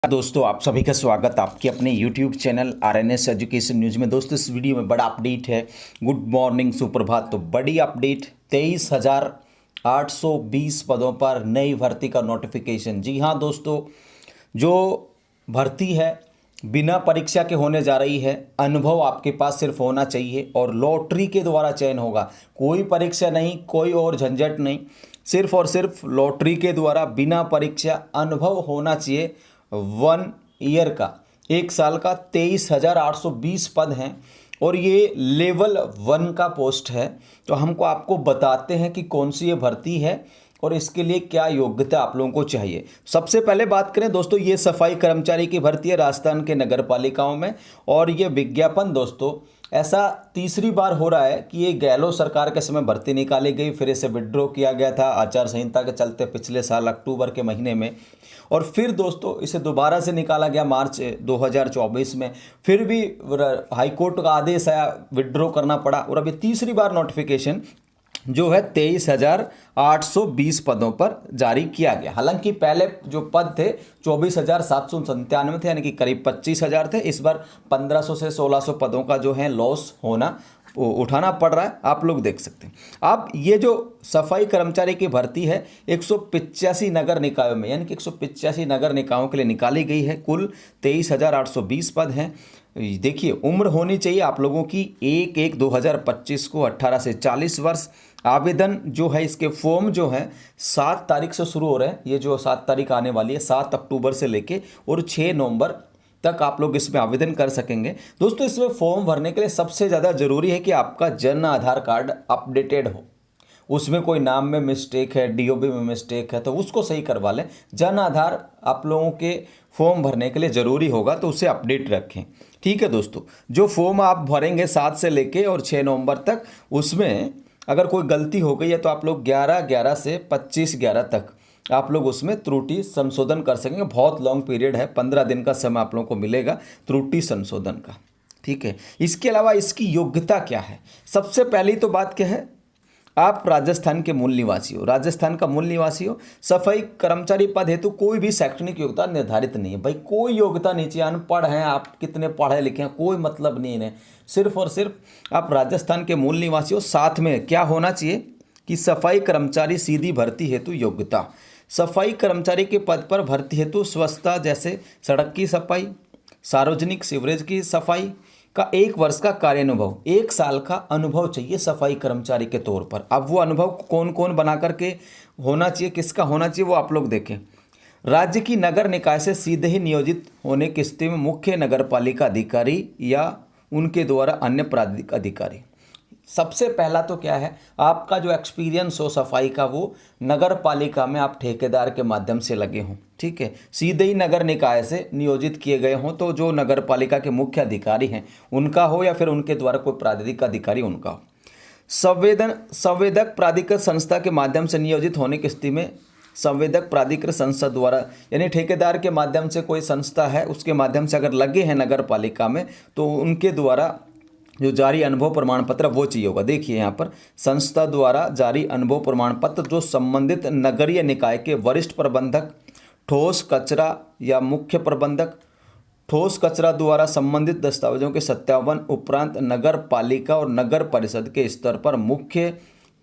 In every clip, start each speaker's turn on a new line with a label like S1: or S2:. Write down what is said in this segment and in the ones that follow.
S1: दोस्तों, आप सभी का स्वागत आपके अपने YouTube channel RNS education news में। दोस्तों, इस वीडियो में बड़ा अपडेट है। गुड मॉर्निंग, सुप्रभात। तो बड़ी अपडेट, 23,820 पदों पर नई भर्ती का नोटिफिकेशन। जी हाँ दोस्तों, जो भर्ती है बिना परीक्षा के होने जा रही है। अनुभव आपके पास सिर्फ होना चाहिए और लॉटरी के द्वारा चयन होगा। कोई परीक्षा नहीं, कोई और झंझट नहीं, सिर्फ और सिर्फ लॉटरी के द्वारा बिना परीक्षा अनुभव होना चाहिए। 1 ईयर का, 1 साल का 23,820 पद हैं और ये लेवल 1 का पोस्ट है। तो हमको आपको बताते हैं कि कौन सी ये भर्ती है और इसके लिए क्या योग्यता आप लोगों को चाहिए। सबसे पहले बात करें दोस्तों, ये सफाई कर्मचारी की भर्ती है राजस्थान के नगर पालिकाओं में। और ये विज्ञापन दोस्तों ऐसा तीसरी बार हो रहा है कि ये गहलोत सरकार के समय भर्ती निकाली गई, फिर इसे विड्रॉ किया गया था आचार संहिता के चलते पिछले साल अक्टूबर के महीने में, और फिर दोस्तों इसे दोबारा से निकाला गया मार्च 2024 में। फिर भी हाईकोर्ट का आदेश आया, विड्रॉ करना पड़ा, और अभी तीसरी बार नोटिफिकेशन जो है 23,820 पदों पर जारी किया गया। हालांकि पहले जो पद थे 24,797 थे, यानी कि करीब 25,000 थे। इस बार 1,500 से 1,600 पदों का जो है लॉस होना उठाना पड़ रहा है, आप लोग देख सकते हैं। अब ये जो सफाई कर्मचारी की भर्ती है 185 नगर निकायों में, यानी कि 185 नगर निकायों के लिए निकाली गई है। कुल 23,820 पद हैं। देखिए, उम्र होनी चाहिए आप लोगों की 1/1/2025 को 18 से 40 वर्ष। आवेदन जो है, इसके फॉर्म जो है 7 तारीख से शुरू हो रहे हैं। ये जो 7 तारीख आने वाली है, 7 अक्टूबर से लेके और 6 नवंबर तक आप लोग इसमें आवेदन कर सकेंगे। दोस्तों, इसमें फॉर्म भरने के लिए सबसे ज़्यादा ज़रूरी है कि आपका जन आधार कार्ड अपडेटेड हो। उसमें कोई नाम में मिस्टेक है, डीओबी में मिस्टेक है, तो उसको सही करवा लें। जन आधार आप लोगों के फॉर्म भरने के लिए ज़रूरी होगा, तो उसे अपडेट रखें। ठीक है दोस्तों, जो फॉर्म आप भरेंगे 7 से लेके और 6 नवंबर तक, उसमें अगर कोई गलती हो गई है तो आप लोग 11/11 से 25/11 तक आप लोग उसमें त्रुटि संशोधन कर सकेंगे। बहुत लॉन्ग पीरियड है, 15 दिन का समय आप लोगों को मिलेगा त्रुटि संशोधन का। ठीक है, इसके अलावा इसकी योग्यता क्या है? सबसे पहली तो बात क्या है, आप राजस्थान के मूल निवासी हो, राजस्थान का मूल निवासी हो। सफाई कर्मचारी पद हेतु कोई भी शैक्षणिक योग्यता निर्धारित नहीं है। भाई कोई योग्यता नहीं चाहिए, अनपढ़ हैं आप, कितने पढ़े लिखे हैं, कोई मतलब नहीं है। सिर्फ और सिर्फ आप राजस्थान के मूल निवासी हो। साथ में क्या होना चाहिए कि सफाई कर्मचारी सीधी भर्ती हेतु योग्यता, सफाई कर्मचारी के पद पर भर्ती हेतु स्वच्छता, जैसे सड़क की सफाई, सार्वजनिक सीवरेज की सफाई का 1 वर्ष का कार्यानुभव, 1 साल का अनुभव चाहिए सफाई कर्मचारी के तौर पर। अब वो अनुभव कौन कौन बना करके होना चाहिए, किसका होना चाहिए, वो आप लोग देखें। राज्य की नगर निकाय से सीधे ही नियोजित होने की स्थिति में मुख्य नगर पालिका अधिकारी या उनके द्वारा अन्य प्राधिक अधिकारी। सबसे पहला तो क्या है, आपका जो एक्सपीरियंस हो सफाई का, वो नगर पालिका में आप ठेकेदार के माध्यम से लगे हों। ठीक है, सीधे ही नगर निकाय से नियोजित किए गए हों, तो जो नगर पालिका के मुख्य अधिकारी हैं उनका हो, या फिर उनके द्वारा कोई प्राधिक अधिकारी उनका हो। संवेदक प्राधिकृत संस्था के माध्यम से नियोजित होने की स्थिति में संवेदक प्राधिकृत संस्था द्वारा, यानी ठेकेदार के माध्यम से कोई संस्था है उसके माध्यम से अगर लगे हैं नगर पालिका में, तो उनके द्वारा जो जारी अनुभव प्रमाण पत्र वो चाहिए होगा। देखिए यहाँ पर, संस्था द्वारा जारी अनुभव प्रमाण पत्र जो संबंधित नगरीय निकाय के वरिष्ठ प्रबंधक, ठोस कचरा या मुख्य प्रबंधक, ठोस कचरा द्वारा संबंधित दस्तावेजों के सत्यापन उपरांत नगर पालिका और नगर परिषद के स्तर पर मुख्य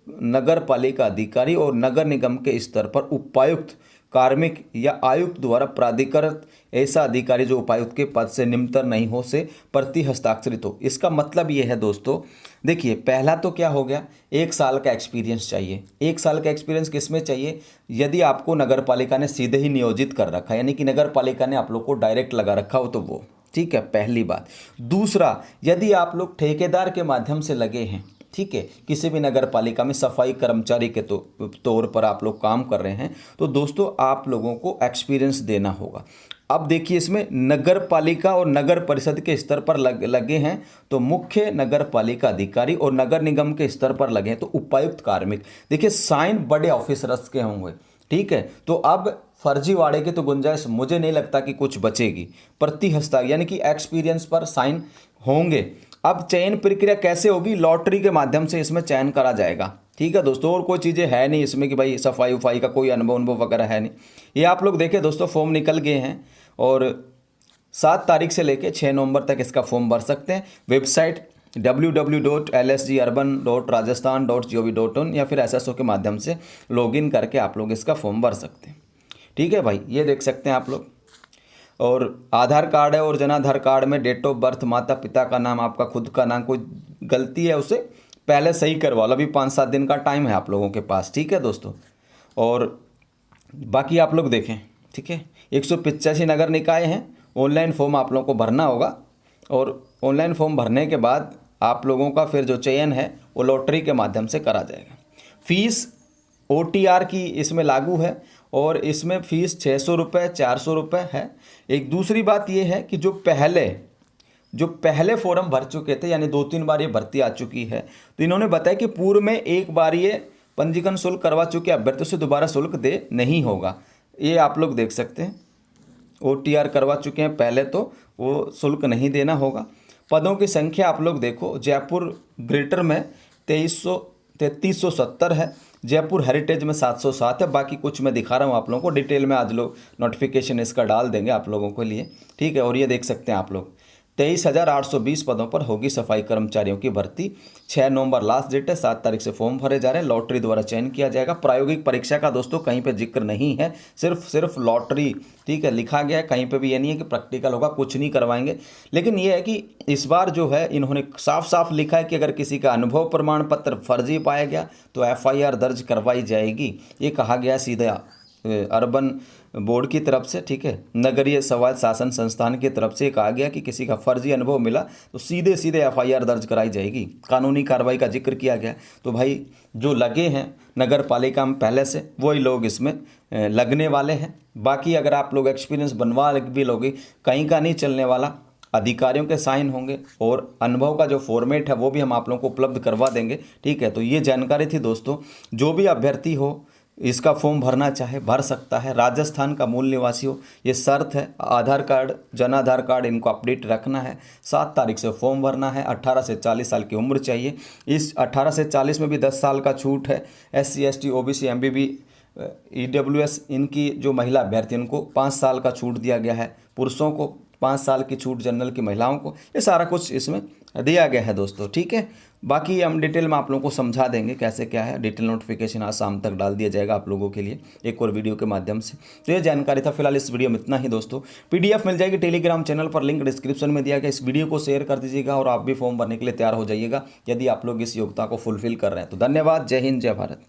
S1: नगर पालिका अधिकारी और नगर निगम के स्तर पर उपायुक्त, कार्मिक या आयुक्त द्वारा प्राधिकृत ऐसा अधिकारी जो उपायुक्त के पद से निम्नतर नहीं हो से प्रति हस्ताक्षरित हो। इसका मतलब ये है दोस्तों, देखिए पहला तो क्या हो गया, 1 साल का एक्सपीरियंस चाहिए। 1 साल का एक्सपीरियंस किस में चाहिए? यदि आपको नगर पालिका ने सीधे ही नियोजित कर रखा है, यानी कि नगर पालिका ने आप लोग को डायरेक्ट लगा रखा हो, तो वो ठीक है, पहली बात। दूसरा, यदि आप लोग ठेकेदार के माध्यम से लगे हैं, ठीक है, किसी भी नगर पालिका में सफाई कर्मचारी के तौर पर आप लोग काम कर रहे हैं, तो दोस्तों आप लोगों को एक्सपीरियंस देना होगा। अब देखिए, इसमें नगर पालिका और नगर परिषद के स्तर पर लगे हैं तो मुख्य नगर पालिका अधिकारी, और नगर निगम के स्तर पर लगे हैं तो उपायुक्त, कार्मिक। देखिए, साइन बड़े ऑफिसर्स के होंगे। ठीक है, तो अब फर्जीवाड़े की तो गुंजाइश मुझे नहीं लगता कि कुछ बचेगी। प्रति हस्ताक्षर यानी कि एक्सपीरियंस पर साइन होंगे। अब चयन प्रक्रिया कैसे होगी? लॉटरी के माध्यम से इसमें चयन करा जाएगा। ठीक है दोस्तों, और कोई चीज़ें है नहीं इसमें कि भाई सफाई उफाई का कोई अनुभव वगैरह है नहीं। ये आप लोग देखें दोस्तों, फॉर्म निकल गए हैं और 7 तारीख से लेकर 6 नवंबर तक इसका फॉर्म भर सकते हैं। वेबसाइट www.lsgarban.rajasthan.gov.in या फिर SSO के माध्यम से लॉगिन करके आप लोग इसका फॉर्म भर सकते हैं। ठीक है भाई, ये देख सकते हैं आप लोग। और आधार कार्ड है और जनाधार कार्ड में डेट ऑफ बर्थ, माता पिता का नाम, आपका खुद का नाम, कोई गलती है उसे पहले सही करवा लो। अभी 5-7 दिन का टाइम है आप लोगों के पास। ठीक है दोस्तों, और बाकी आप लोग देखें। ठीक है, 185 नगर निकाय हैं। ऑनलाइन फॉर्म आप लोगों को भरना होगा और ऑनलाइन फॉर्म भरने के बाद आप लोगों का फिर जो चयन है वो लॉटरी के माध्यम से करा जाएगा। फीस OTR की इसमें लागू है और इसमें फ़ीस 600 रुपये 400 रुपये है। एक दूसरी बात ये है कि जो पहले फॉर्म भर चुके थे, यानी 2-3 बार ये भर्ती आ चुकी है, तो इन्होंने बताया कि पूर्व में एक बार ये पंजीकरण शुल्क करवा चुके अभ्यर्थियों से दोबारा शुल्क दे नहीं होगा। ये आप लोग देख सकते हैं, OTR करवा चुके हैं पहले तो वो शुल्क नहीं देना होगा। पदों की संख्या आप लोग देखो, जयपुर ग्रेटर में 3370 है, जयपुर हेरिटेज में 707 है। बाकी कुछ मैं दिखा रहा हूँ आप लोगों को, डिटेल में आज लोग नोटिफिकेशन इसका डाल देंगे आप लोगों के लिए। ठीक है, और ये देख सकते हैं आप लोग 23,820 पदों पर होगी सफाई कर्मचारियों की भर्ती। 6 नवंबर लास्ट डेट है, 7 तारीख से फॉर्म भरे जा रहे हैं। लॉटरी द्वारा चयन किया जाएगा। प्रायोगिक परीक्षा का दोस्तों कहीं पे जिक्र नहीं है, सिर्फ लॉटरी। ठीक है, लिखा गया है, कहीं पे भी ये नहीं है कि प्रैक्टिकल होगा, कुछ नहीं करवाएंगे। लेकिन ये है कि इस बार जो है इन्होंने साफ साफ लिखा है कि अगर किसी का अनुभव प्रमाण पत्र फर्जी पाया गया तो FIR दर्ज करवाई जाएगी। ये कहा गया सीधा अर्बन बोर्ड की तरफ से। ठीक है, नगरीय स्वायत्त शासन संस्थान की तरफ से कहा गया कि किसी का फर्जी अनुभव मिला तो सीधे FIR दर्ज कराई जाएगी। कानूनी कार्रवाई का जिक्र किया गया। तो भाई जो लगे हैं नगर पालिका में पहले से, वही लोग इसमें लगने वाले हैं। बाकी अगर आप लोग एक्सपीरियंस बनवा भी लोगे, कहीं का नहीं चलने वाला, अधिकारियों के साइन होंगे और अनुभव का जो फॉर्मेट है वो भी हम आप लोगों को उपलब्ध करवा देंगे। ठीक है, तो ये जानकारी थी दोस्तों। जो भी अभ्यर्थी हो इसका फॉर्म भरना चाहे भर सकता है। राजस्थान का मूल निवासी हो, ये शर्त है। आधार कार्ड, जनाधार कार्ड इनको अपडेट रखना है। 7 तारीख से फॉर्म भरना है। 18 से 40 साल की उम्र चाहिए। इस 18 से 40 में भी 10 साल का छूट है। SC ST OBC MBB EWS इनकी जो महिला अभ्यर्थी उनको 5 साल का छूट दिया गया है। पुरुषों को 5 साल की छूट, जनरल की महिलाओं को। ये सारा कुछ इसमें दिया गया है दोस्तों। ठीक है, बाकी हम डिटेल में आप लोगों को समझा देंगे कैसे क्या है। डिटेल नोटिफिकेशन आज शाम तक डाल दिया जाएगा आप लोगों के लिए एक और वीडियो के माध्यम से। तो ये जानकारी था। फिलहाल इस वीडियो में इतना ही दोस्तों। PDF मिल जाएगी टेलीग्राम चैनल पर, लिंक डिस्क्रिप्शन में दिया गया। इस वीडियो को शेयर कर दीजिएगा और आप भी फॉर्म भरने के लिए तैयार हो जाइएगा यदि आप लोग इस योग्यता को फुलफिल कर रहे हैं तो। धन्यवाद। जय हिंद, जय भारत।